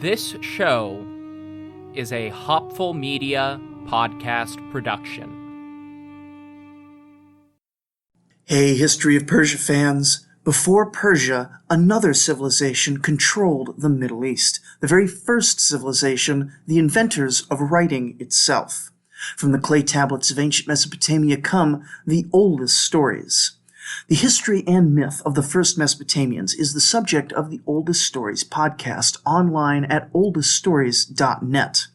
This show is a Hopful Media podcast production. Hey, History of Persia fans. Before Persia, another civilization controlled the Middle East. The very first civilization, the inventors of writing itself. From the clay tablets of ancient Mesopotamia come the oldest stories. The history and myth of the first Mesopotamians is the subject of the Oldest Stories podcast online at oldeststories.net.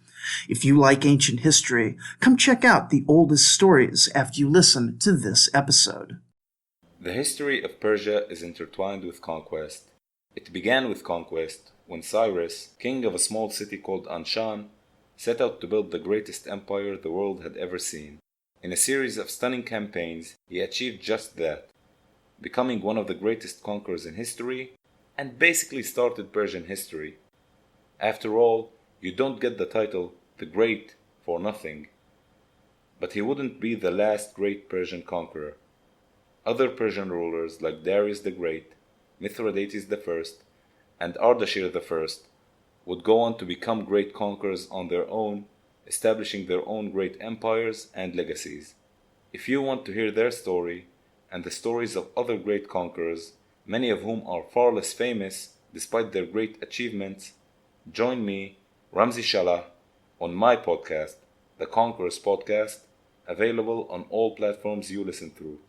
If you like ancient history, come check out the Oldest Stories after you listen to this episode. The history of Persia is intertwined with conquest. It began with conquest when Cyrus, king of a small city called Anshan, set out to build the greatest empire the world had ever seen. In a series of stunning campaigns, he achieved just that, becoming one of the greatest conquerors in history, and basically started Persian history. After all, you don't get the title the Great for nothing. But he wouldn't be the last great Persian conqueror. Other Persian rulers like Darius the Great, Mithridates I, and Ardashir I would go on to become great conquerors on their own, establishing their own great empires and legacies. If you want to hear their story, and the stories of other great conquerors, many of whom are far less famous despite their great achievements, join me, Ramzi Shalah, on my podcast, The Conquerors Podcast, available on all platforms you listen through.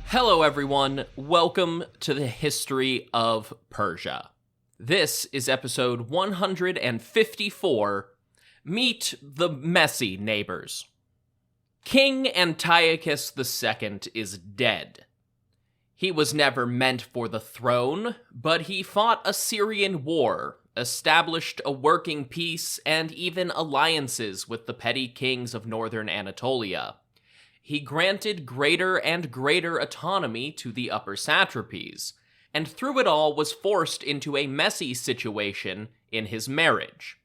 Hello everyone, welcome to the History of Persia. This is episode 154, Meet the Messy Neighbors. King Antiochus II is dead. He was never meant for the throne, but he fought a Syrian war, established a working peace, and even alliances with the petty kings of northern Anatolia. He granted greater and greater autonomy to the upper satrapies, and through it all was forced into a messy situation in his marriage.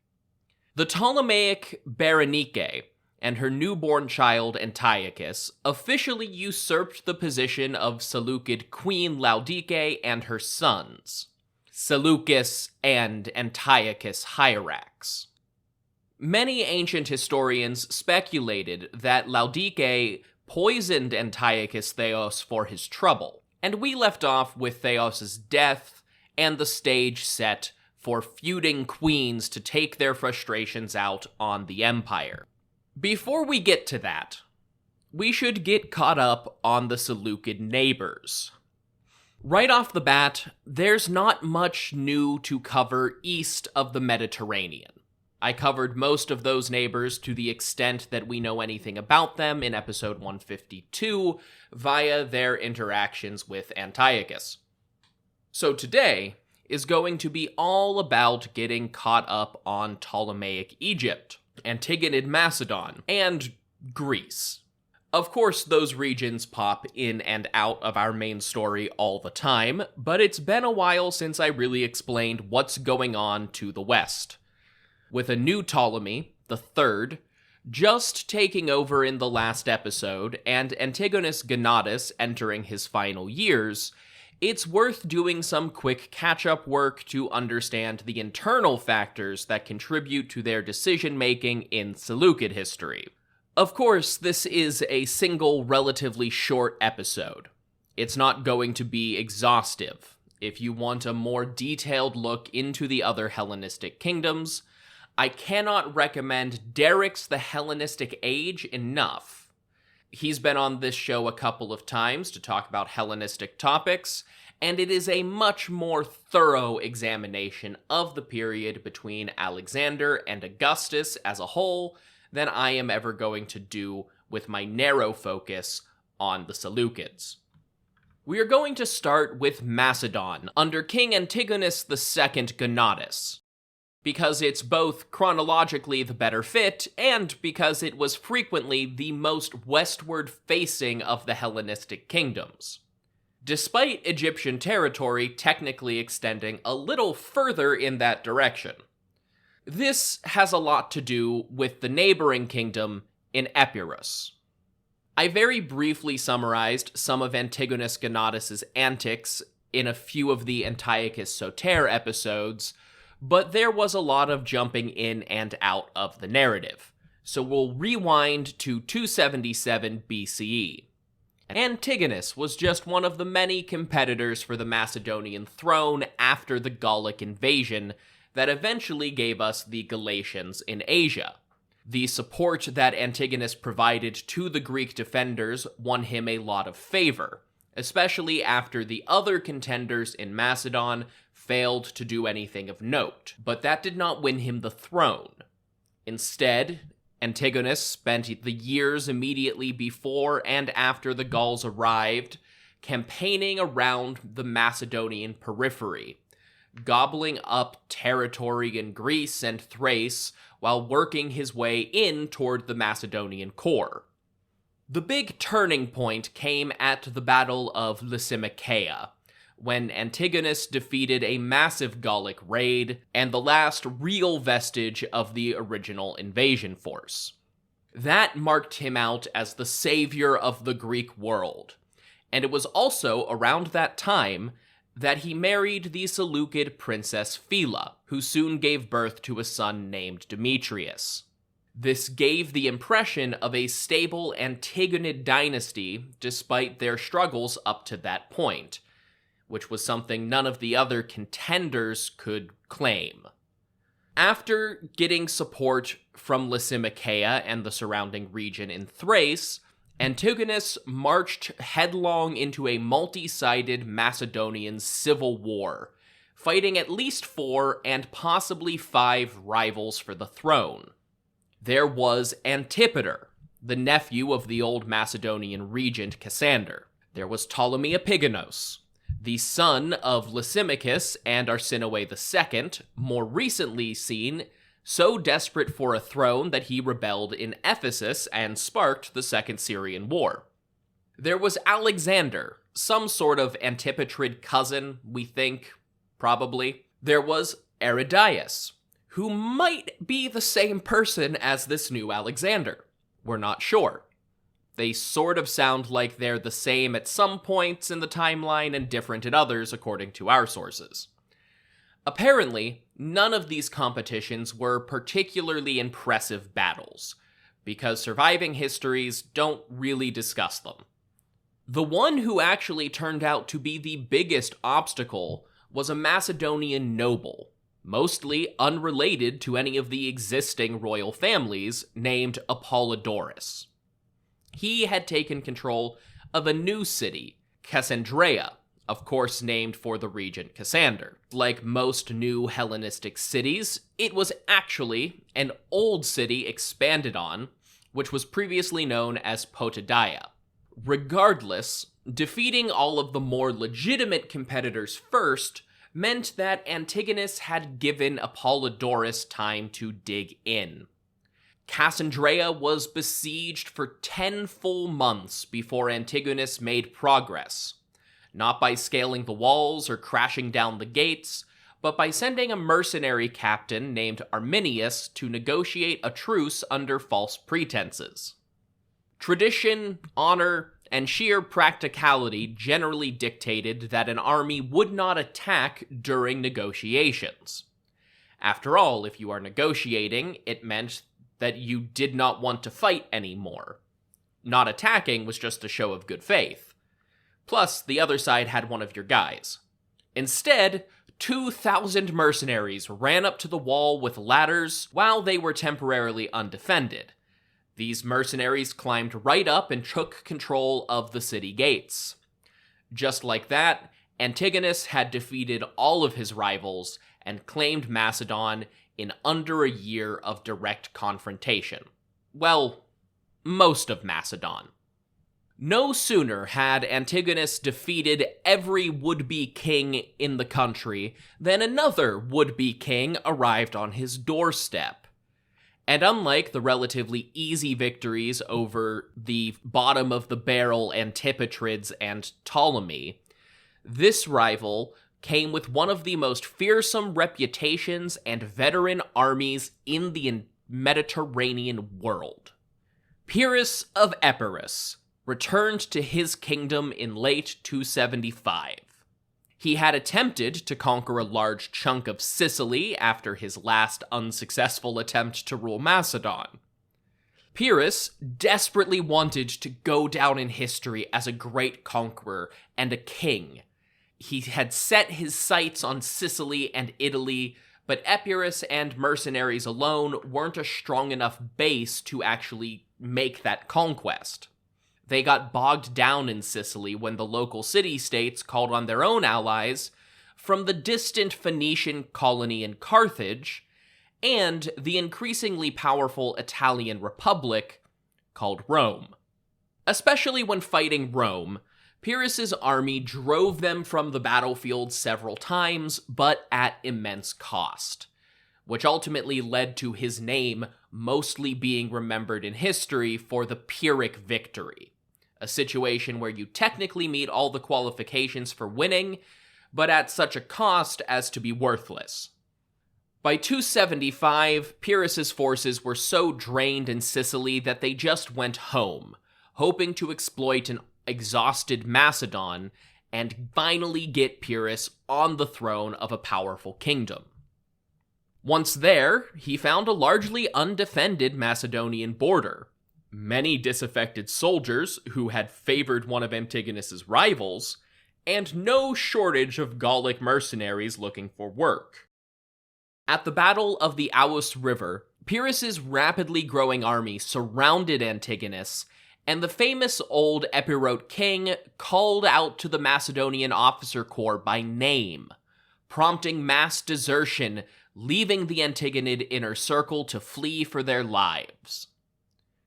The Ptolemaic Berenike and her newborn child Antiochus officially usurped the position of Seleucid Queen Laodike and her sons, Seleucus and Antiochus Hierax. Many ancient historians speculated that Laodike poisoned Antiochus Theos for his trouble, and we left off with Theos' death and the stage set for feuding queens to take their frustrations out on the empire. Before we get to that, we should get caught up on the Seleucid neighbors. Right off the bat, there's not much new to cover east of the Mediterranean. I covered most of those neighbors to the extent that we know anything about them in episode 152 via their interactions with Antiochus. So today is going to be all about getting caught up on Ptolemaic Egypt, Antigonus and Macedon, and Greece. Of course, those regions pop in and out of our main story all the time, but it's been a while since I really explained what's going on to the west. With a new Ptolemy, the third, just taking over in the last episode, and Antigonus Gonatas entering his final years, it's worth doing some quick catch-up work to understand the internal factors that contribute to their decision-making in Seleucid history. Of course, this is a single, relatively short episode. It's not going to be exhaustive. If you want a more detailed look into the other Hellenistic kingdoms, I cannot recommend Derek's The Hellenistic Age enough. He's been on this show a couple of times to talk about Hellenistic topics, and it is a much more thorough examination of the period between Alexander and Augustus as a whole than I am ever going to do with my narrow focus on the Seleucids. We are going to start with Macedon under King Antigonus II Gonatas, because it's both chronologically the better fit, and because it was frequently the most westward-facing of the Hellenistic kingdoms. despite Egyptian territory technically extending a little further in that direction. This has a lot to do with the neighboring kingdom in Epirus. I very briefly summarized some of Antigonus Gonatas' antics in a few of the Antiochus Soter episodes, but there was a lot of jumping in and out of the narrative, so we'll rewind to 277 BCE. Antigonus was just one of the many competitors for the Macedonian throne after the Gallic invasion that eventually gave us the Galatians in Asia. The support that Antigonus provided to the Greek defenders won him a lot of favor, especially after the other contenders in Macedon failed to do anything of note. But that did not win him the throne. Instead, Antigonus spent the years immediately before and after the Gauls arrived campaigning around the Macedonian periphery, gobbling up territory in Greece and Thrace while working his way in toward the Macedonian core. The big turning point came at the Battle of Lysimachia, when Antigonus defeated a massive Gallic raid and the last real vestige of the original invasion force. That marked him out as the savior of the Greek world, and it was also around that time that he married the Seleucid princess Phila, who soon gave birth to a son named Demetrius. This gave the impression of a stable Antigonid dynasty despite their struggles up to that point, which was something none of the other contenders could claim. After getting support from Lysimachia and the surrounding region in Thrace, Antigonus marched headlong into a multi-sided Macedonian civil war, fighting at least 4 and possibly 5 rivals for the throne. There was Antipater, the nephew of the old Macedonian regent Cassander. There was Ptolemy Epigonos, the son of Lysimachus and Arsinoe II, more recently seen so desperate for a throne that he rebelled in Ephesus and sparked the Second Syrian War. There was Alexander, some sort of Antipatrid cousin, we think, probably. There was Aridaeus, who might be the same person as this new Alexander. We're not sure. They sort of sound like they're the same at some points in the timeline and different at others, according to our sources. Apparently, none of these competitions were particularly impressive battles, because surviving histories don't really discuss them. The one who actually turned out to be the biggest obstacle was a Macedonian noble, mostly unrelated to any of the existing royal families, named Apollodorus. He had taken control of a new city, Cassandreia, of course named for the regent Cassander. Like most new Hellenistic cities, it was actually an old city expanded on, which was previously known as Potidaia. Regardless, defeating all of the more legitimate competitors first meant that Antigonus had given Apollodorus time to dig in. Cassandreia was besieged for 10 full months before Antigonus made progress, not by scaling the walls or crashing down the gates, but by sending a mercenary captain named Arminius to negotiate a truce under false pretenses. Tradition, honor, and sheer practicality generally dictated that an army would not attack during negotiations. After all, if you are negotiating, it meant that you did not want to fight anymore. Not attacking was just a show of good faith. Plus, the other side had one of your guys. Instead, 2,000 mercenaries ran up to the wall with ladders while they were temporarily undefended. These mercenaries climbed right up and took control of the city gates. Just like that, Antigonus had defeated all of his rivals and claimed Macedon in under a year of direct confrontation. Well, most of Macedon. No sooner had Antigonus defeated every would-be king in the country than another would-be king arrived on his doorstep. And unlike the relatively easy victories over the bottom-of-the-barrel Antipatrids and Ptolemy, this rival came with one of the most fearsome reputations and veteran armies in the Mediterranean world. Pyrrhus of Epirus returned to his kingdom in late 275. He had attempted to conquer a large chunk of Sicily after his last unsuccessful attempt to rule Macedon. Pyrrhus desperately wanted to go down in history as a great conqueror and a king. He had set his sights on Sicily and Italy, but Epirus and mercenaries alone weren't a strong enough base to actually make that conquest. They got bogged down in Sicily when the local city-states called on their own allies from the distant Phoenician colony in Carthage and the increasingly powerful Italian republic called Rome. Especially when fighting Rome, Pyrrhus's army drove them from the battlefield several times, but at immense cost, which ultimately led to his name mostly being remembered in history for the Pyrrhic victory, a situation where you technically meet all the qualifications for winning, but at such a cost as to be worthless. By 275, Pyrrhus's forces were so drained in Sicily that they just went home, hoping to exploit an exhausted Macedon and finally get Pyrrhus on the throne of a powerful kingdom. Once there, he found a largely undefended Macedonian border, many disaffected soldiers who had favored one of Antigonus's rivals, and no shortage of Gallic mercenaries looking for work. At the Battle of the Aous River, Pyrrhus's rapidly growing army surrounded Antigonus, and the famous old Epirote king called out to the Macedonian officer corps by name, prompting mass desertion, leaving the Antigonid inner circle to flee for their lives.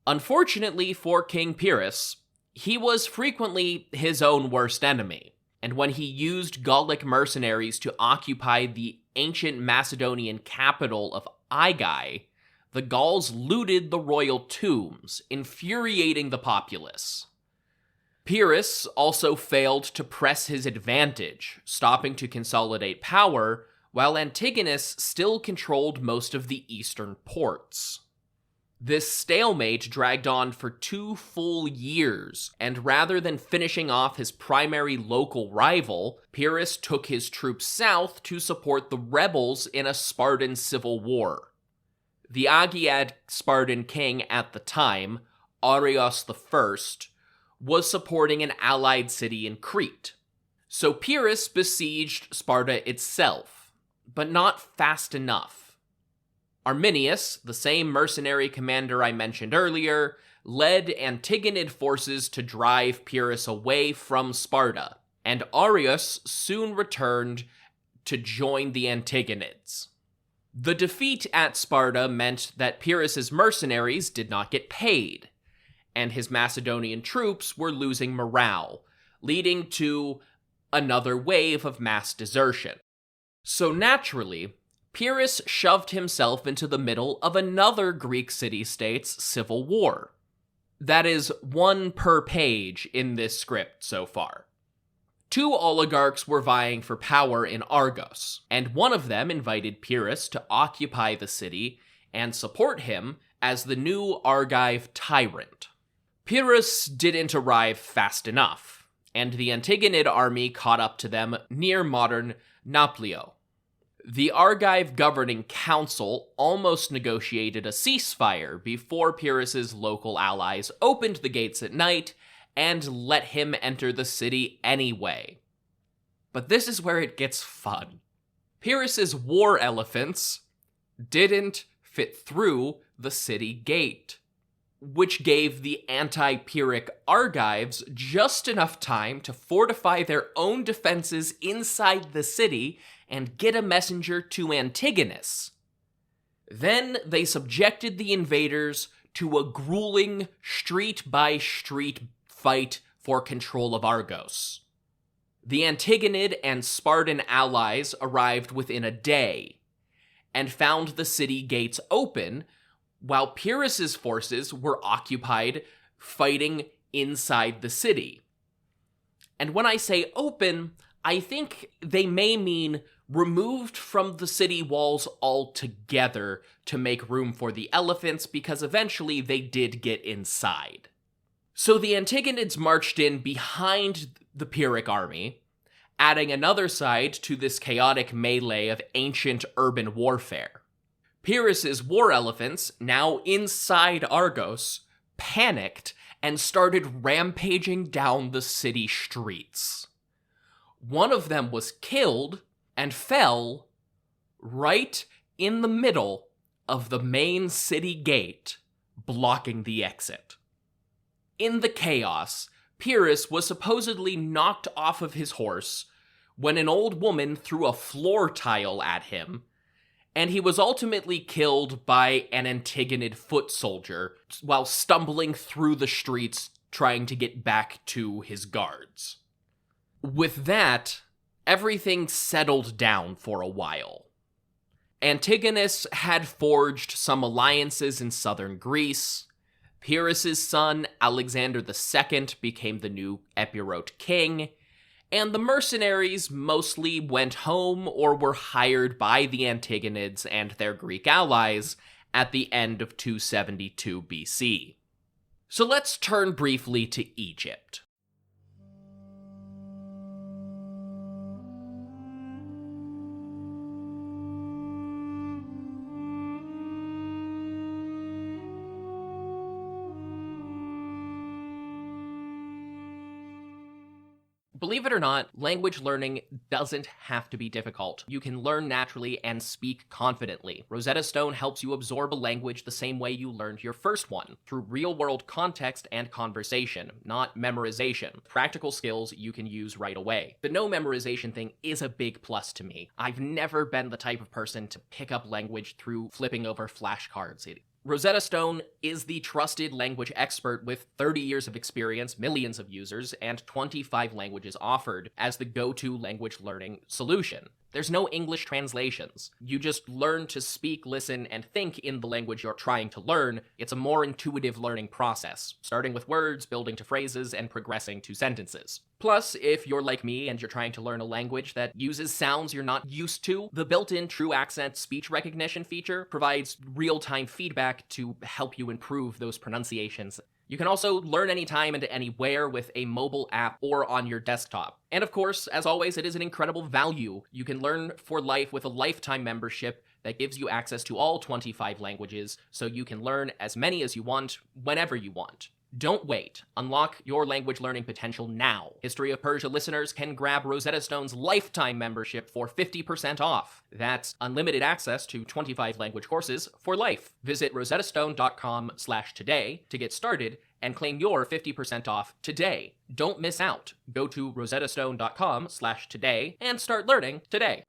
Unfortunately for King Pyrrhus, he was frequently his own worst enemy, and when he used Gallic mercenaries to occupy the ancient Macedonian capital of Aigai, the Gauls looted the royal tombs, infuriating the populace. Pyrrhus also failed to press his advantage, stopping to consolidate power, while Antigonus still controlled most of the eastern ports. This stalemate dragged on for 2 full years, and rather than finishing off his primary local rival, Pyrrhus took his troops south to support the rebels in a Spartan civil war. The Agiad Spartan king at the time, Arios I, was supporting an allied city in Crete. So Pyrrhus besieged Sparta itself, but not fast enough. Arminius, the same mercenary commander I mentioned earlier, led Antigonid forces to drive Pyrrhus away from Sparta, and Arius soon returned to join the Antigonids. The defeat at Sparta meant that Pyrrhus's mercenaries did not get paid, and his Macedonian troops were losing morale, leading to another wave of mass desertion. So naturally, Pyrrhus shoved himself into the middle of another Greek city-state's civil war. That is 1 per page in this script so far. 2 oligarchs were vying for power in Argos, and one of them invited Pyrrhus to occupy the city and support him as the new Argive tyrant. Pyrrhus didn't arrive fast enough, and the Antigonid army caught up to them near modern Naplio. The Argive governing council almost negotiated a ceasefire before Pyrrhus's local allies opened the gates at night and let him enter the city anyway. But this is where it gets fun. Pyrrhus's war elephants didn't fit through the city gate, which gave the anti-Pyrrhic Argives just enough time to fortify their own defenses inside the city and get a messenger to Antigonus. Then they subjected the invaders to a grueling street-by-street fight for control of Argos. The Antigonid and Spartan allies arrived within a day, and found the city gates open, while Pyrrhus's forces were occupied fighting inside the city. And when I say open, I think they may mean removed from the city walls altogether to make room for the elephants, because eventually they did get inside. So the Antigonids marched in behind the Pyrrhic army, adding another side to this chaotic melee of ancient urban warfare. Pyrrhus's war elephants, now inside Argos, panicked and started rampaging down the city streets. One of them was killed and fell right in the middle of the main city gate, blocking the exit. In the chaos, Pyrrhus was supposedly knocked off of his horse when an old woman threw a floor tile at him, and he was ultimately killed by an Antigonid foot soldier while stumbling through the streets trying to get back to his guards. With that, everything settled down for a while. Antigonus had forged some alliances in southern Greece. Pyrrhus's son, Alexander II, became the new Epirote king, and the mercenaries mostly went home or were hired by the Antigonids and their Greek allies at the end of 272 BC. So let's turn briefly to Egypt. Believe it or not, language learning doesn't have to be difficult. You can learn naturally and speak confidently. Rosetta Stone helps you absorb a language the same way you learned your first one, through real-world context and conversation, not memorization. Practical skills you can use right away. The no memorization thing is a big plus to me. I've never been the type of person to pick up language through flipping over flashcards. Rosetta Stone is the trusted language expert with 30 years of experience, millions of users, and 25 languages offered as the go-to language learning solution. There's no English translations. You just learn to speak, listen, and think in the language you're trying to learn. It's a more intuitive learning process, starting with words, building to phrases, and progressing to sentences. Plus, if you're like me and you're trying to learn a language that uses sounds you're not used to, the built-in true accent speech recognition feature provides real-time feedback to help you improve those pronunciations. You can also learn anytime and anywhere with a mobile app or on your desktop. And of course, as always, it is an incredible value. You can learn for life with a lifetime membership that gives you access to all 25 languages, so you can learn as many as you want, whenever you want. Don't wait. Unlock your language learning potential now. History of Persia listeners can grab Rosetta Stone's lifetime membership for 50% off. That's unlimited access to 25 language courses for life. Visit rosettastone.com/today to get started and claim your 50% off today. Don't miss out. Go to rosettastone.com/today and start learning today.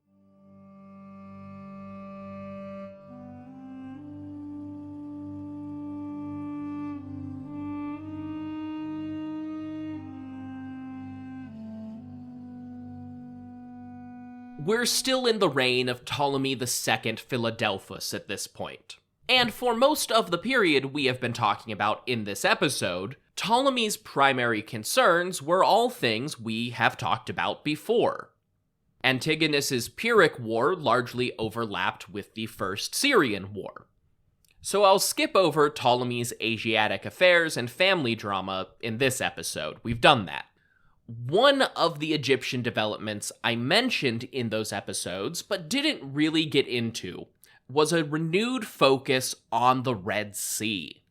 We're still in the reign of Ptolemy II Philadelphus at this point. And for most of the period we have been talking about in this episode, Ptolemy's primary concerns were all things we have talked about before. Antigonus's Pyrrhic War largely overlapped with the First Syrian War. So I'll skip over Ptolemy's Asiatic affairs and family drama in this episode. We've done that. One of the Egyptian developments I mentioned in those episodes, but didn't really get into, was a renewed focus on the Red Sea.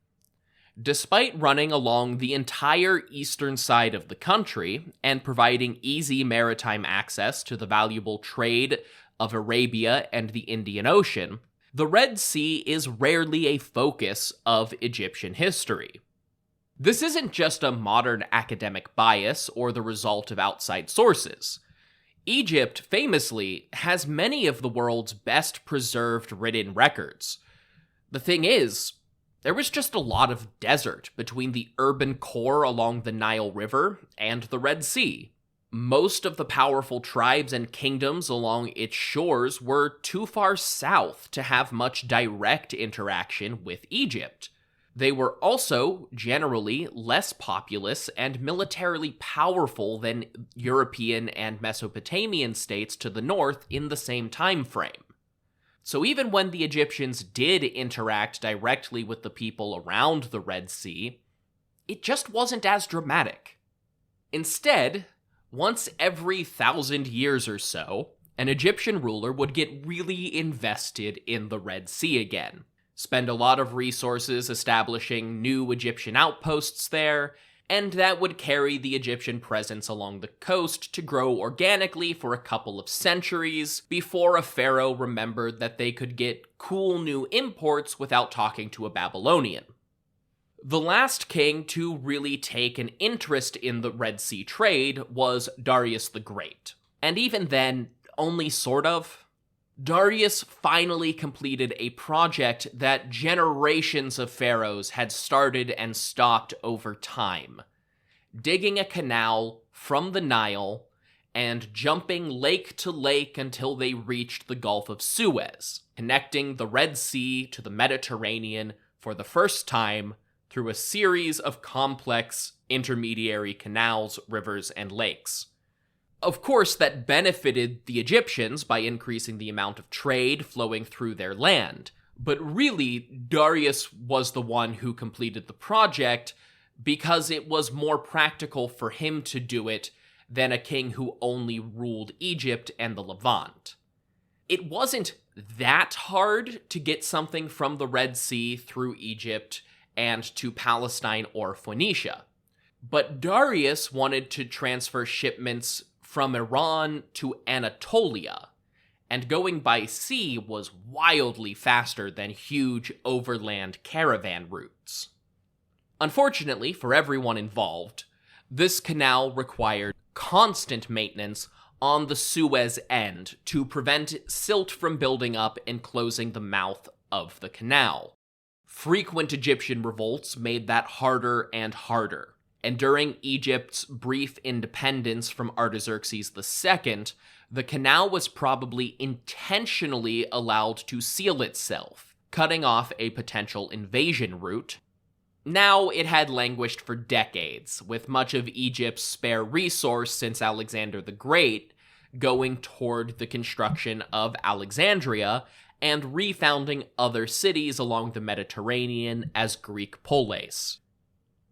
Despite running along the entire eastern side of the country and providing easy maritime access to the valuable trade of Arabia and the Indian Ocean, the Red Sea is rarely a focus of Egyptian history. This isn't just a modern academic bias or the result of outside sources. Egypt, famously, has many of the world's best preserved written records. The thing is, there was just a lot of desert between the urban core along the Nile River and the Red Sea. Most of the powerful tribes and kingdoms along its shores were too far south to have much direct interaction with Egypt. They were also generally less populous and militarily powerful than European and Mesopotamian states to the north in the same time frame. So even when the Egyptians did interact directly with the people around the Red Sea, it just wasn't as dramatic. Instead, once every 1,000 years or so, an Egyptian ruler would get really invested in the Red Sea again, spend a lot of resources establishing new Egyptian outposts there, and that would carry the Egyptian presence along the coast to grow organically for a couple of centuries before a pharaoh remembered that they could get cool new imports without talking to a Babylonian. The last king to really take an interest in the Red Sea trade was Darius the Great, and even then, only sort of. Darius finally completed a project that generations of pharaohs had started and stopped over time, digging a canal from the Nile and jumping lake to lake until they reached the Gulf of Suez, connecting the Red Sea to the Mediterranean for the first time through a series of complex intermediary canals, rivers, and lakes. Of course, that benefited the Egyptians by increasing the amount of trade flowing through their land, but really, Darius was the one who completed the project because it was more practical for him to do it than a king who only ruled Egypt and the Levant. It wasn't that hard to get something from the Red Sea through Egypt and to Palestine or Phoenicia, but Darius wanted to transfer shipments from Iran to Anatolia, and going by sea was wildly faster than huge overland caravan routes. Unfortunately for everyone involved, this canal required constant maintenance on the Suez end to prevent silt from building up and closing the mouth of the canal. Frequent Egyptian revolts made that harder and harder, and during Egypt's brief independence from Artaxerxes II, the canal was probably intentionally allowed to seal itself, cutting off a potential invasion route. Now it had languished for decades, with much of Egypt's spare resource since Alexander the Great going toward the construction of Alexandria and refounding other cities along the Mediterranean as Greek polis.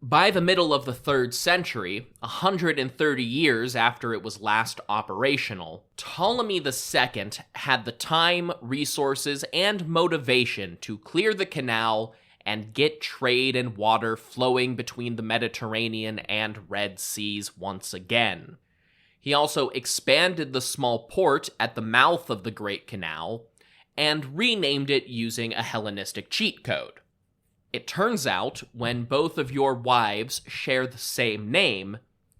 By the middle of the 3rd century, 130 years after it was last operational, Ptolemy II had the time, resources, and motivation to clear the canal and get trade and water flowing between the Mediterranean and Red Seas once again. He also expanded the small port at the mouth of the Great Canal and renamed it using a Hellenistic cheat code. It turns out, when both of your wives share the same name,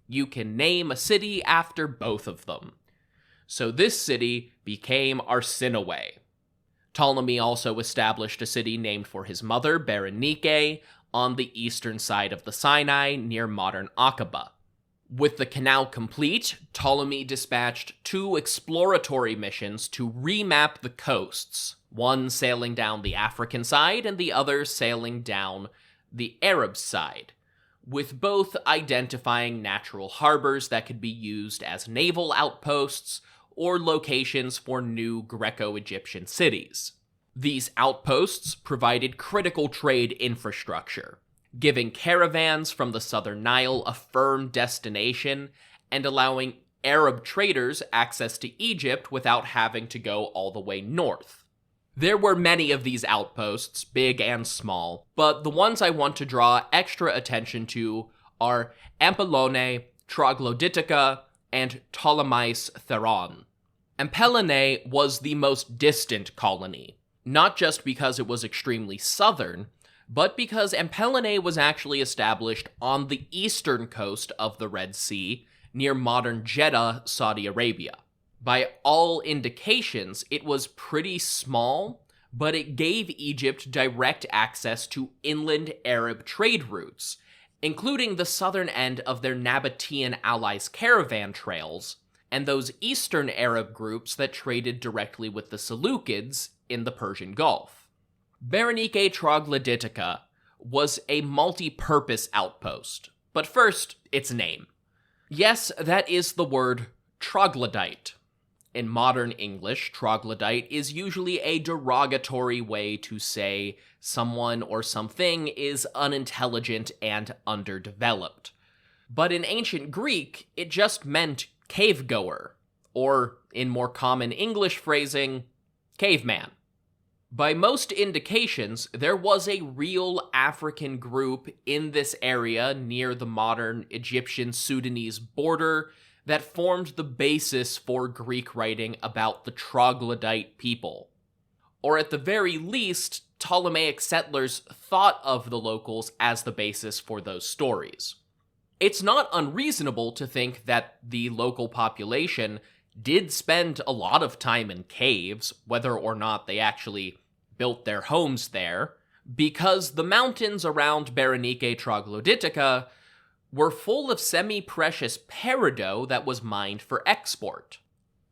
you can name a city after both of them. So this city became Arsinoe. Ptolemy also established a city named for his mother, Berenike, on the eastern side of the Sinai near modern Aqaba. With the canal complete, Ptolemy dispatched 2 exploratory missions to remap the coasts, one sailing down the African side and the other sailing down the Arab side, with both identifying natural harbors that could be used as naval outposts or locations for new Greco-Egyptian cities. These outposts provided critical trade infrastructure, giving caravans from the southern Nile a firm destination and allowing Arab traders access to Egypt without having to go all the way north. There were many of these outposts, big and small, but the ones I want to draw extra attention to are Ampelone, Troglodytica, and Ptolemais Theron. Ampelone was the most distant colony, not just because it was extremely southern, but because Ampelone was actually established on the eastern coast of the Red Sea, near modern Jeddah, Saudi Arabia. By all indications, it was pretty small, but it gave Egypt direct access to inland Arab trade routes, including the southern end of their Nabatean allies' caravan trails, and those eastern Arab groups that traded directly with the Seleucids in the Persian Gulf. Berenike Troglodytica was a multi-purpose outpost. But first, its name. Yes, that is the word troglodyte. In modern English, troglodyte is usually a derogatory way to say someone or something is unintelligent and underdeveloped. But in ancient Greek, it just meant cave-goer, or in more common English phrasing, caveman. By most indications, there was a real African group in this area near the modern Egyptian-Sudanese border that formed the basis for Greek writing about the troglodyte people. Or at the very least, Ptolemaic settlers thought of the locals as the basis for those stories. It's not unreasonable to think that the local population did spend a lot of time in caves, whether or not they actually built their homes there, because the mountains around Berenike Troglodytica were full of semi-precious peridot that was mined for export.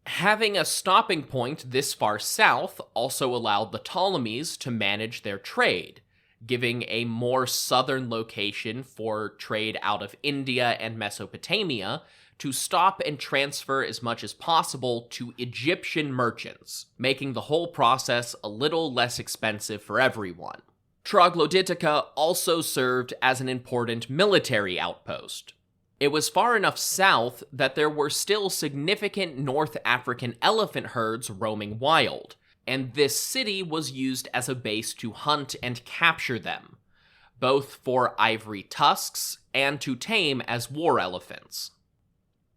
Having a stopping point this far south also allowed the Ptolemies to manage their trade, giving a more southern location for trade out of India and Mesopotamia to stop and transfer as much as possible to Egyptian merchants, making the whole process a little less expensive for everyone. Troglodytica also served as an important military outpost. It was far enough south that there were still significant North African elephant herds roaming wild, and this city was used as a base to hunt and capture them, both for ivory tusks and to tame as war elephants.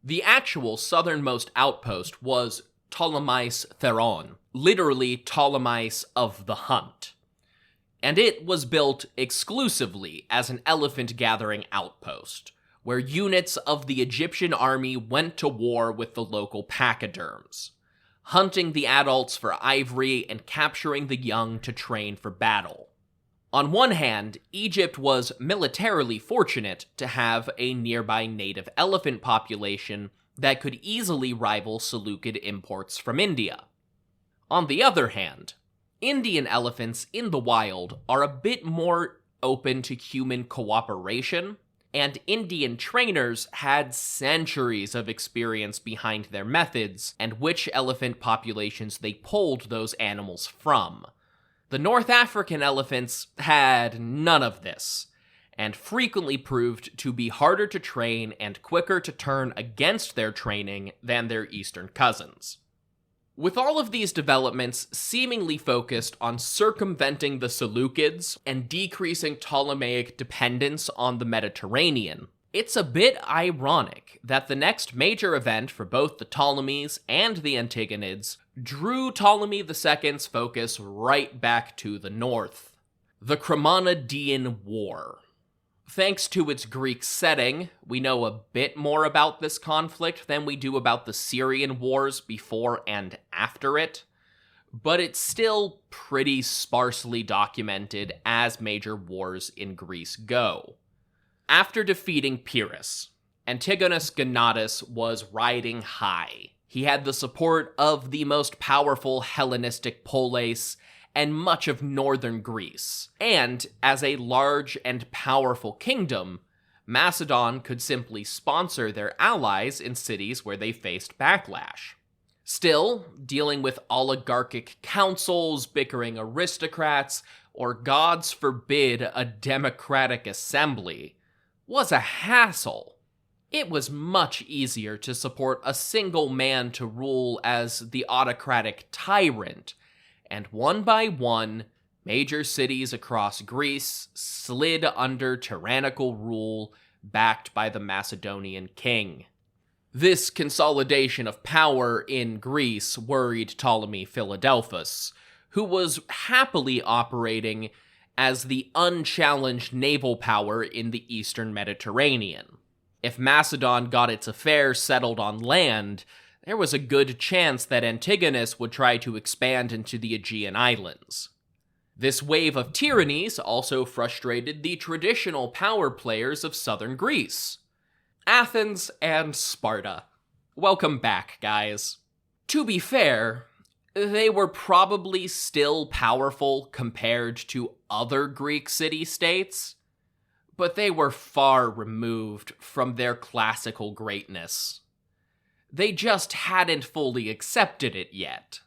The actual southernmost outpost was Ptolemais Theron, literally Ptolemais of the Hunt, and it was built exclusively as an elephant-gathering outpost, where units of the Egyptian army went to war with the local pachyderms, hunting the adults for ivory and capturing the young to train for battle. On one hand, Egypt was militarily fortunate to have a nearby native elephant population that could easily rival Seleucid imports from India. On the other hand, Indian elephants in the wild are a bit more open to human cooperation, and Indian trainers had centuries of experience behind their methods and which elephant populations they pulled those animals from. The North African elephants had none of this, and frequently proved to be harder to train and quicker to turn against their training than their eastern cousins. With all of these developments seemingly focused on circumventing the Seleucids and decreasing Ptolemaic dependence on the Mediterranean, it's a bit ironic that the next major event for both the Ptolemies and the Antigonids drew Ptolemy II's focus right back to the north: the Chremonidean War. Thanks to its Greek setting, we know a bit more about this conflict than we do about the Syrian wars before and after it, but it's still pretty sparsely documented as major wars in Greece go. After defeating Pyrrhus, Antigonus II was riding high. He had the support of the most powerful Hellenistic polis and much of northern Greece, and as a large and powerful kingdom, Macedon could simply sponsor their allies in cities where they faced backlash. Still, dealing with oligarchic councils, bickering aristocrats, or gods forbid, a democratic assembly, was a hassle. It was much easier to support a single man to rule as the autocratic tyrant, and one by one, major cities across Greece slid under tyrannical rule backed by the Macedonian king. This consolidation of power in Greece worried Ptolemy Philadelphus, who was happily operating as the unchallenged naval power in the eastern Mediterranean. If Macedon got its affairs settled on land, there was a good chance that Antigonus would try to expand into the Aegean Islands. This wave of tyrannies also frustrated the traditional power players of southern Greece: Athens and Sparta. Welcome back, guys. To be fair, They were probably still powerful compared to other Greek city-states, but they were far removed from their classical greatness. They just hadn't fully accepted it yet.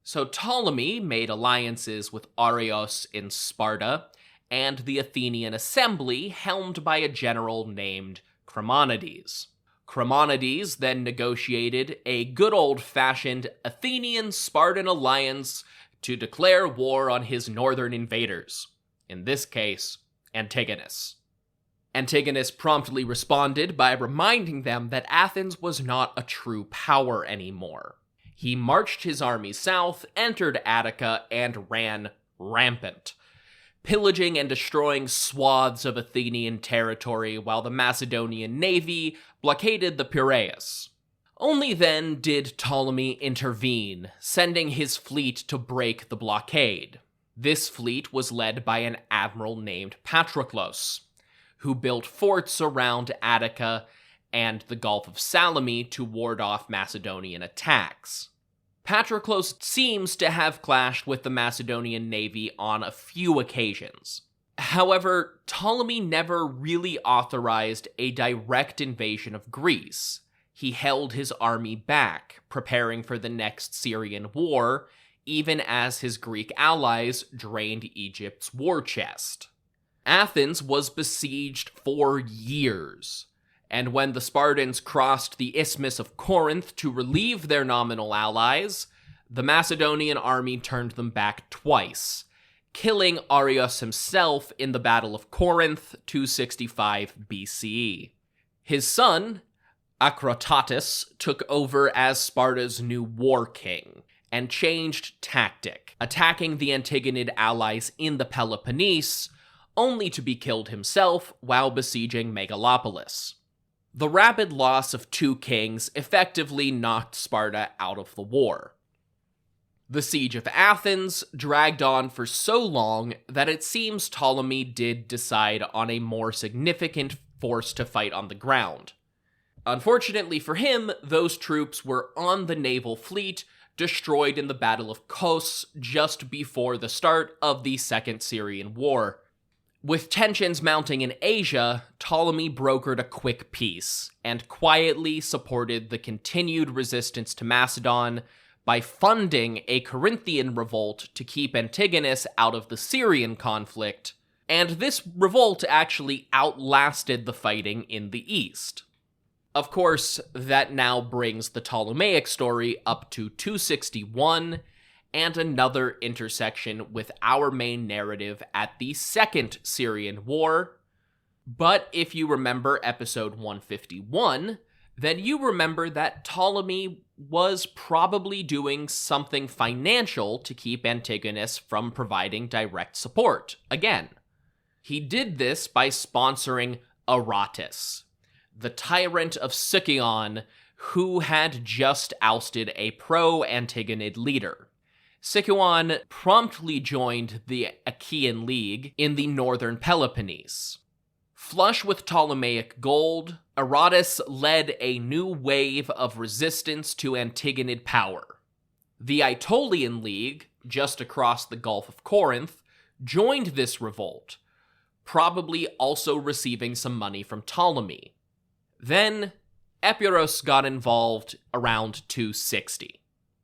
So Ptolemy made alliances with Argos in Sparta and the Athenian assembly helmed by a general named Chremonides. Chremonides then negotiated a good old-fashioned Athenian-Spartan alliance to declare war on his northern invaders, in this case, Antigonus. Antigonus promptly responded by reminding them that Athens was not a true power anymore. He marched his army south, entered Attica, and ran rampant, pillaging and destroying swaths of Athenian territory while the Macedonian navy blockaded the Piraeus. Only then did Ptolemy intervene, sending his fleet to break the blockade. This fleet was led by an admiral named Patroclus, who built forts around Attica and the Gulf of Salome to ward off Macedonian attacks. Patroclus seems to have clashed with the Macedonian navy on a few occasions. However, Ptolemy never really authorized a direct invasion of Greece. He held his army back, preparing for the next Syrian war, even as his Greek allies drained Egypt's war chest. Athens was besieged for years, and when the Spartans crossed the Isthmus of Corinth to relieve their nominal allies, the Macedonian army turned them back twice, killing Argos himself in the Battle of Corinth, 265 BCE. His son, Acrotatus, took over as Sparta's new war king, and changed tactic, attacking the Antigonid allies in the Peloponnese, only to be killed himself while besieging Megalopolis. The rapid loss of two kings effectively knocked Sparta out of the war. The siege of Athens dragged on for so long that it seems Ptolemy did decide on a more significant force to fight on the ground. Unfortunately for him, those troops were on the naval fleet, destroyed in the Battle of Kos just before the start of the Second Syrian War. With tensions mounting in Asia, Ptolemy brokered a quick peace, and quietly supported the continued resistance to Macedon by funding a Corinthian revolt to keep Antigonus out of the Syrian conflict, and this revolt actually outlasted the fighting in the east. Of course, that now brings the Ptolemaic story up to 261, and another intersection with our main narrative at the Second Syrian War. But if you remember episode 151, then you remember that Ptolemy was probably doing something financial to keep Antigonus from providing direct support again. He did this by sponsoring Aratus, the tyrant of Sicyon, who had just ousted a pro-Antigonid leader. Sicyon promptly joined the Achaean League in the northern Peloponnese. Flush with Ptolemaic gold, Aratus led a new wave of resistance to Antigonid power. The Aetolian League, just across the Gulf of Corinth, joined this revolt, probably also receiving some money from Ptolemy. Then, Epirus got involved around 260.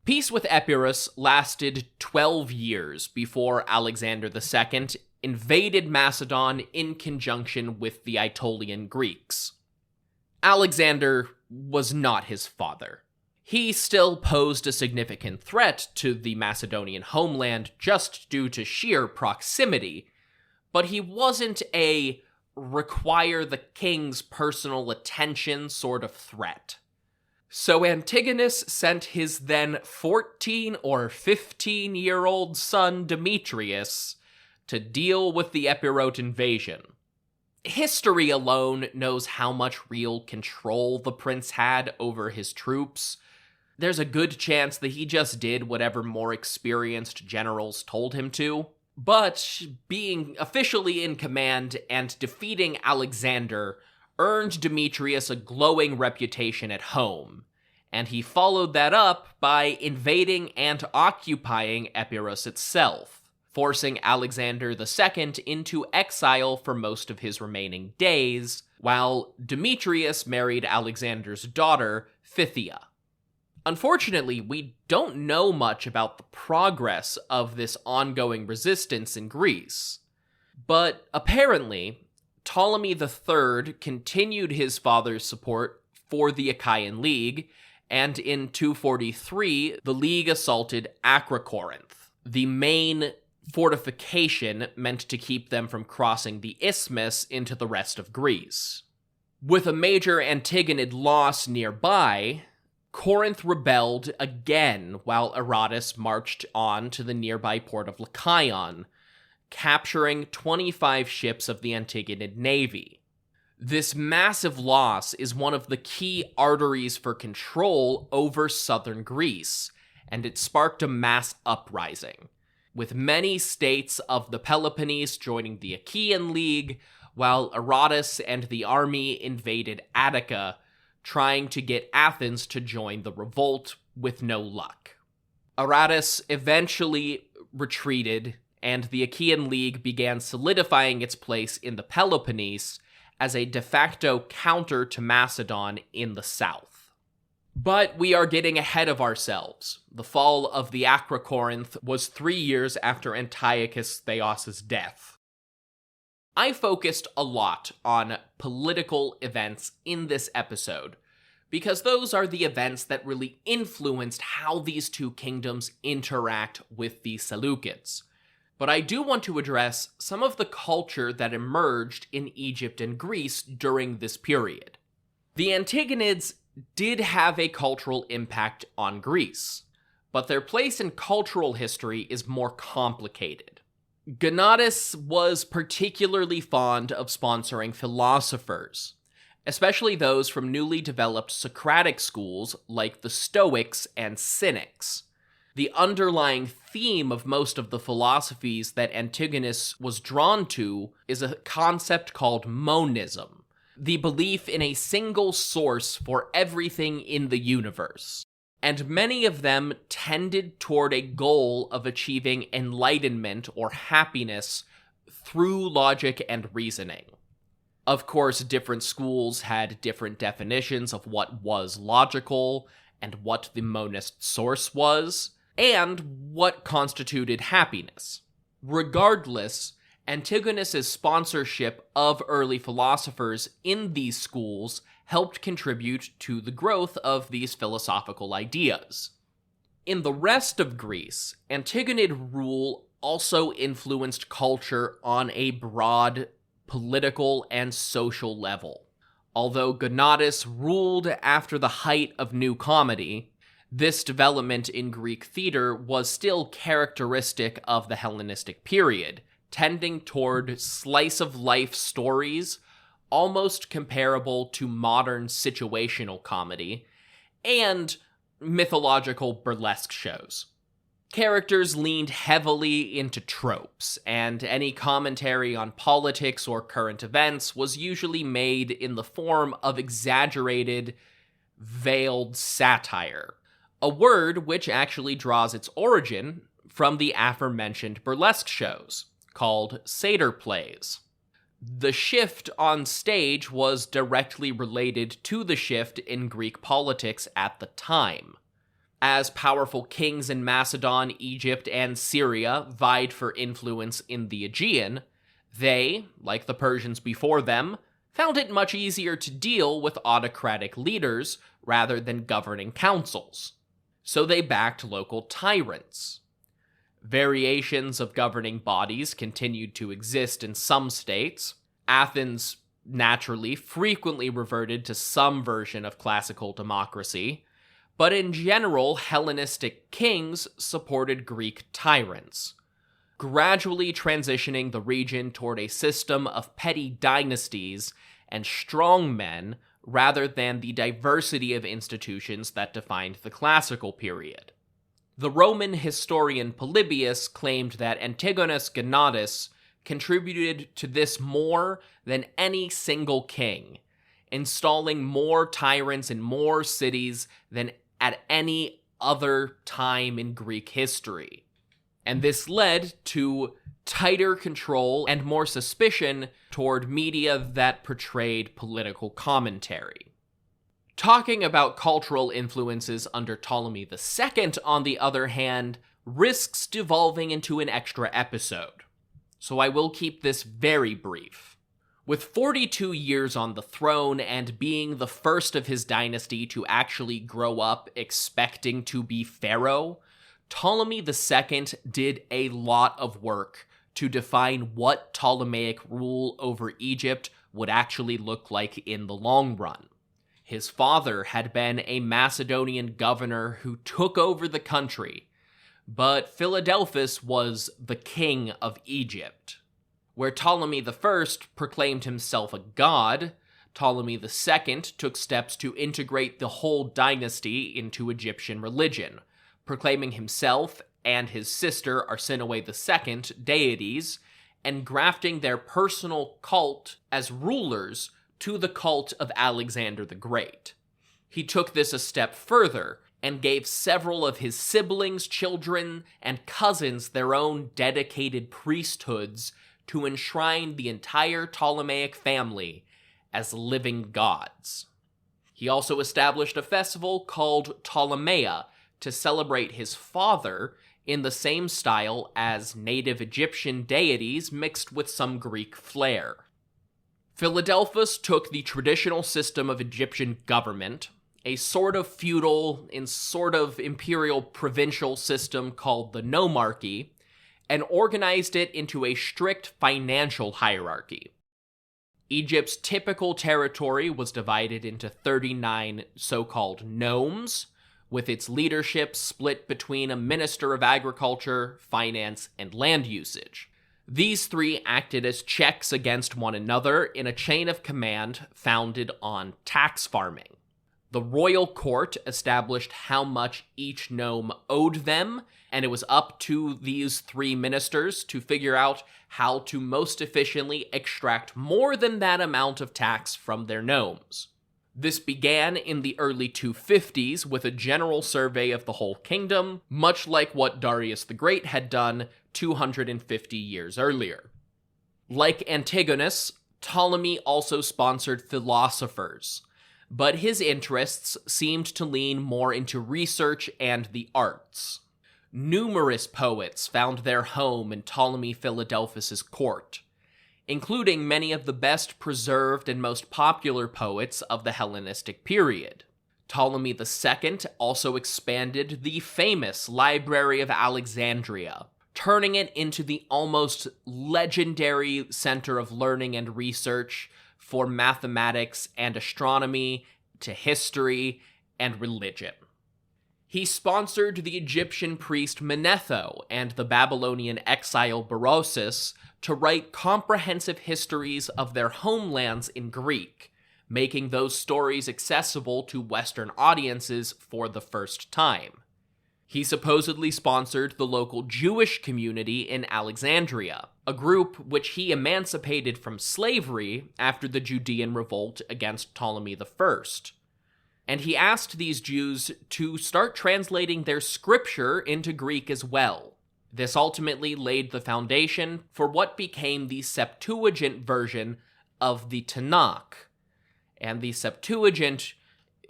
Peace with Epirus lasted 12 years before Alexander II invaded Macedon in conjunction with the Aetolian Greeks. Alexander was not his father. He still posed a significant threat to the Macedonian homeland just due to sheer proximity, but he wasn't a require the king's personal attention sort of threat. So Antigonus sent his then 14 or 15-year-old son Demetrius to deal with the Epirote invasion. History alone knows how much real control the prince had over his troops. There's a good chance that he just did whatever more experienced generals told him to. But being officially in command and defeating Alexander earned Demetrius a glowing reputation at home, and he followed that up by invading and occupying Epirus itself, forcing Alexander II into exile for most of his remaining days, while Demetrius married Alexander's daughter, Phthia. Unfortunately, we don't know much about the progress of this ongoing resistance in Greece, but apparently, Ptolemy III continued his father's support for the Achaean League, and in 243, the League assaulted Acrocorinth, the main fortification meant to keep them from crossing the isthmus into the rest of Greece. With a major Antigonid loss nearby, Corinth rebelled again while Aratus marched on to the nearby port of Lycaon, capturing 25 ships of the Antigonid navy. This massive loss is one of the key arteries for control over southern Greece, and it sparked a mass uprising, with many states of the Peloponnese joining the Achaean League, while Aratus and the army invaded Attica, trying to get Athens to join the revolt with no luck. Aratus eventually retreated, and the Achaean League began solidifying its place in the Peloponnese as a de facto counter to Macedon in the south. But we are getting ahead of ourselves. The fall of the Acrocorinth was 3 years after Antiochus Theos' death. I focused a lot on political events in this episode, because those are the events that really influenced how these two kingdoms interact with the Seleucids. But I do want to address some of the culture that emerged in Egypt and Greece during this period. The Antigonids did have a cultural impact on Greece, but their place in cultural history is more complicated. Gonatas was particularly fond of sponsoring philosophers, especially those from newly developed Socratic schools like the Stoics and Cynics. The underlying theme of most of the philosophies that Antigonus was drawn to is a concept called monism, the belief in a single source for everything in the universe. And many of them tended toward a goal of achieving enlightenment or happiness through logic and reasoning. Of course, different schools had different definitions of what was logical and what the monist source was, and what constituted happiness. Regardless, Antigonus's sponsorship of early philosophers in these schools helped contribute to the growth of these philosophical ideas. In the rest of Greece, Antigonid rule also influenced culture on a broad political and social level. Although Gonatas ruled after the height of New Comedy, this development in Greek theater was still characteristic of the Hellenistic period, tending toward slice-of-life stories almost comparable to modern situational comedy, and mythological burlesque shows. Characters leaned heavily into tropes, and any commentary on politics or current events was usually made in the form of exaggerated, veiled satire, a word which actually draws its origin from the aforementioned burlesque shows, called satyr plays. The shift on stage was directly related to the shift in Greek politics at the time. As powerful kings in Macedon, Egypt, and Syria vied for influence in the Aegean, they, like the Persians before them, found it much easier to deal with autocratic leaders rather than governing councils. So they backed local tyrants. Variations of governing bodies continued to exist in some states. Athens, naturally, frequently reverted to some version of classical democracy, but in general, Hellenistic kings supported Greek tyrants, gradually transitioning the region toward a system of petty dynasties and strongmen rather than the diversity of institutions that defined the classical period. The Roman historian Polybius claimed that Antigonus Gonatas contributed to this more than any single king, installing more tyrants in more cities than at any other time in Greek history. And this led to tighter control and more suspicion toward media that portrayed political commentary. Talking about cultural influences under Ptolemy II, on the other hand, risks devolving into an extra episode, so I will keep this very brief. With 42 years on the throne and being the first of his dynasty to actually grow up expecting to be pharaoh, Ptolemy II did a lot of work to define what Ptolemaic rule over Egypt would actually look like in the long run. His father had been a Macedonian governor who took over the country, but Philadelphus was the king of Egypt. Where Ptolemy I proclaimed himself a god, Ptolemy II took steps to integrate the whole dynasty into Egyptian religion, proclaiming himself and his sister Arsinoe II deities, and grafting their personal cult as rulers to the cult of Alexander the Great. He took this a step further and gave several of his siblings, children, and cousins their own dedicated priesthoods to enshrine the entire Ptolemaic family as living gods. He also established a festival called Ptolemaea to celebrate his father in the same style as native Egyptian deities mixed with some Greek flair. Philadelphus took the traditional system of Egyptian government, a sort of feudal and sort of imperial provincial system called the nomarchy, and organized it into a strict financial hierarchy. Egypt's typical territory was divided into 39 so-called nomes, with its leadership split between a minister of agriculture, finance, and land usage. These three acted as checks against one another in a chain of command founded on tax farming. The royal court established how much each nome owed them, and it was up to these three ministers to figure out how to most efficiently extract more than that amount of tax from their nomes. This began in the early 250s with a general survey of the whole kingdom, much like what Darius the Great had done 250 years earlier. Like Antigonus, Ptolemy also sponsored philosophers, but his interests seemed to lean more into research and the arts. Numerous poets found their home in Ptolemy Philadelphus's court, including many of the best preserved and most popular poets of the Hellenistic period. Ptolemy II also expanded the famous Library of Alexandria, turning it into the almost legendary center of learning and research for mathematics and astronomy, to history and religion. He sponsored the Egyptian priest Manetho and the Babylonian exile Berosus to write comprehensive histories of their homelands in Greek, making those stories accessible to Western audiences for the first time. He supposedly sponsored the local Jewish community in Alexandria, a group which he emancipated from slavery after the Judean revolt against Ptolemy I. And he asked these Jews to start translating their scripture into Greek as well. This ultimately laid the foundation for what became the Septuagint version of the Tanakh, and the Septuagint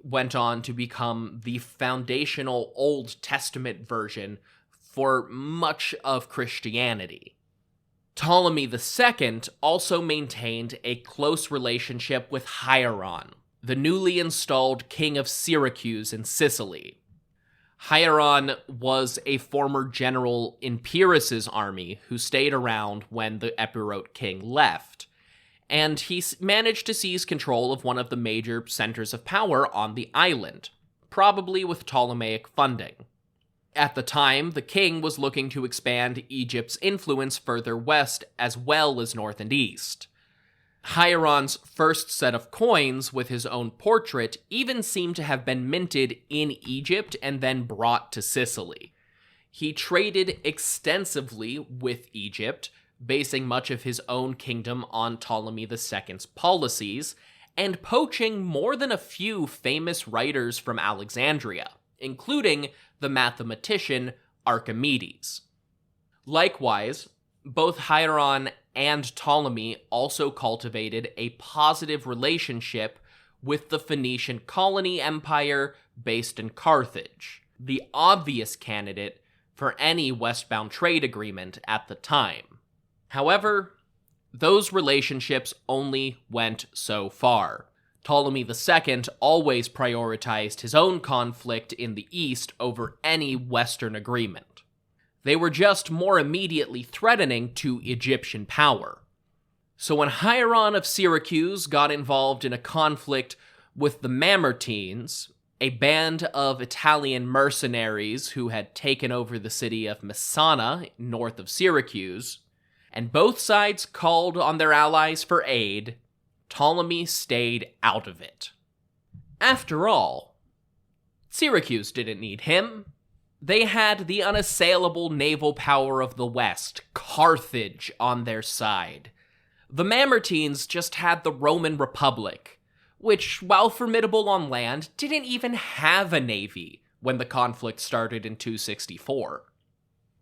went on to become the foundational Old Testament version for much of Christianity. Ptolemy II also maintained a close relationship with Hieron, the newly installed king of Syracuse in Sicily. Hieron was a former general in Pyrrhus's army who stayed around when the Epirote king left, and he managed to seize control of one of the major centers of power on the island, probably with Ptolemaic funding. At the time, the king was looking to expand Egypt's influence further west as well as north and east. Hieron's first set of coins with his own portrait even seem to have been minted in Egypt and then brought to Sicily. He traded extensively with Egypt, basing much of his own kingdom on Ptolemy II's policies, and poaching more than a few famous writers from Alexandria, including the mathematician Archimedes. Likewise, both Hieron and Ptolemy also cultivated a positive relationship with the Phoenician colony empire based in Carthage, the obvious candidate for any westbound trade agreement at the time. However, those relationships only went so far. Ptolemy II always prioritized his own conflict in the east over any Western agreement. They were just more immediately threatening to Egyptian power. So when Hieron of Syracuse got involved in a conflict with the Mamertines, a band of Italian mercenaries who had taken over the city of Messana, north of Syracuse, and both sides called on their allies for aid, Ptolemy stayed out of it. After all, Syracuse didn't need him. They had the unassailable naval power of the West, Carthage, on their side. The Mamertines just had the Roman Republic, which, while formidable on land, didn't even have a navy when the conflict started in 264.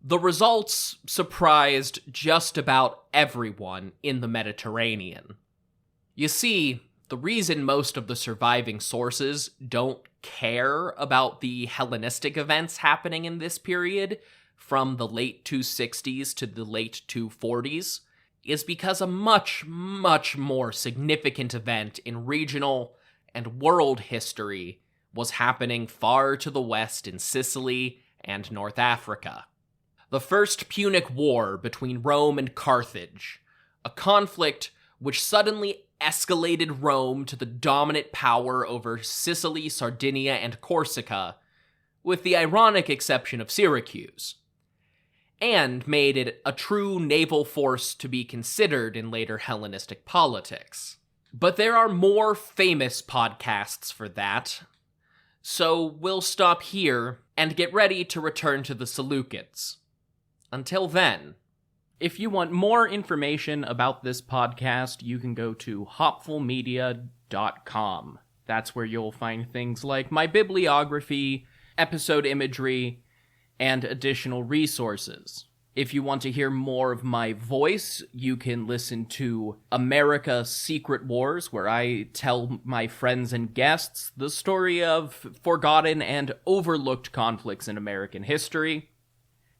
The results surprised just about everyone in the Mediterranean. You see, the reason most of the surviving sources don't care about the Hellenistic events happening in this period, from the late 260s to the late 240s, is because a much, much more significant event in regional and world history was happening far to the west in Sicily and North Africa. The First Punic War between Rome and Carthage, a conflict which suddenly escalated Rome to the dominant power over Sicily, Sardinia, and Corsica, with the ironic exception of Syracuse, and made it a true naval force to be considered in later Hellenistic politics. But there are more famous podcasts for that, so we'll stop here and get ready to return to the Seleucids. Until then, if you want more information about this podcast, you can go to hopfulmedia.com. That's where you'll find things like my bibliography, episode imagery, and additional resources. If you want to hear more of my voice, you can listen to America Secret Wars, where I tell my friends and guests the story of forgotten and overlooked conflicts in American history.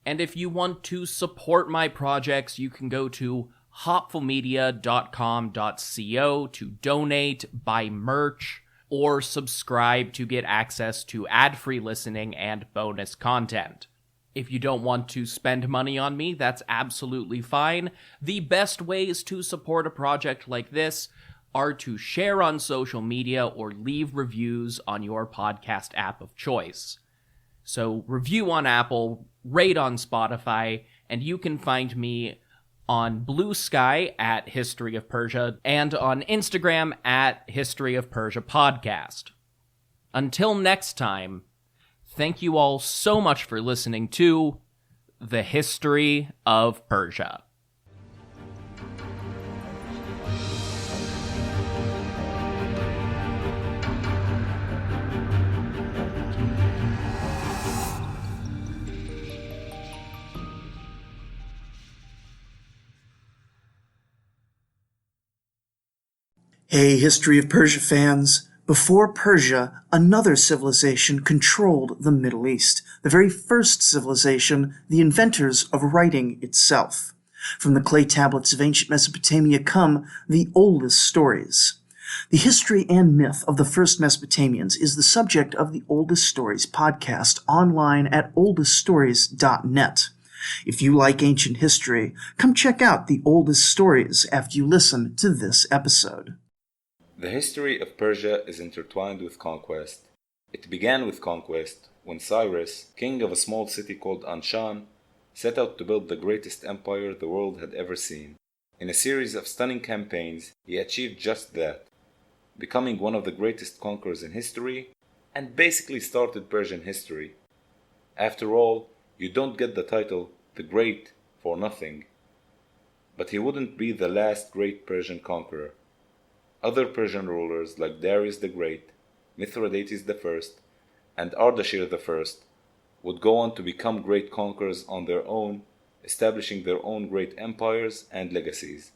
And if you want to support my projects, you can go to hopfulmedia.com.co to donate, buy merch, or subscribe to get access to ad-free listening and bonus content. If you don't want to spend money on me, that's absolutely fine. The best ways to support a project like this are to share on social media or leave reviews on your podcast app of choice. So review on Apple, rate on Spotify, and you can find me on Blue Sky at History of Persia and on Instagram at History of Persia Podcast. Until next time, thank you all so much for listening to The History of Persia. Hey, History of Persia fans. Before Persia, another civilization controlled the Middle East, the very first civilization, the inventors of writing itself. From the clay tablets of ancient Mesopotamia come the oldest stories. The history and myth of the first Mesopotamians is the subject of the Oldest Stories podcast online at oldeststories.net. If you like ancient history, come check out the oldest stories after you listen to this episode. The history of Persia is intertwined with conquest. It began with conquest when Cyrus, king of a small city called Anshan, set out to build the greatest empire the world had ever seen. In a series of stunning campaigns, he achieved just that, becoming one of the greatest conquerors in history, and basically started Persian history. After all, you don't get the title the Great for nothing. But he wouldn't be the last great Persian conqueror. Other Persian rulers like Darius the Great, Mithridates I, and Ardashir I would go on to become great conquerors on their own, establishing their own great empires and legacies.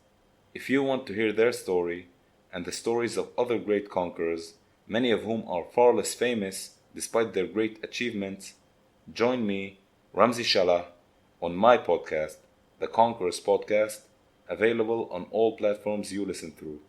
If you want to hear their story, and the stories of other great conquerors, many of whom are far less famous despite their great achievements, join me, Ramzi Shalah, on my podcast, The Conquerors Podcast, available on all platforms you listen through.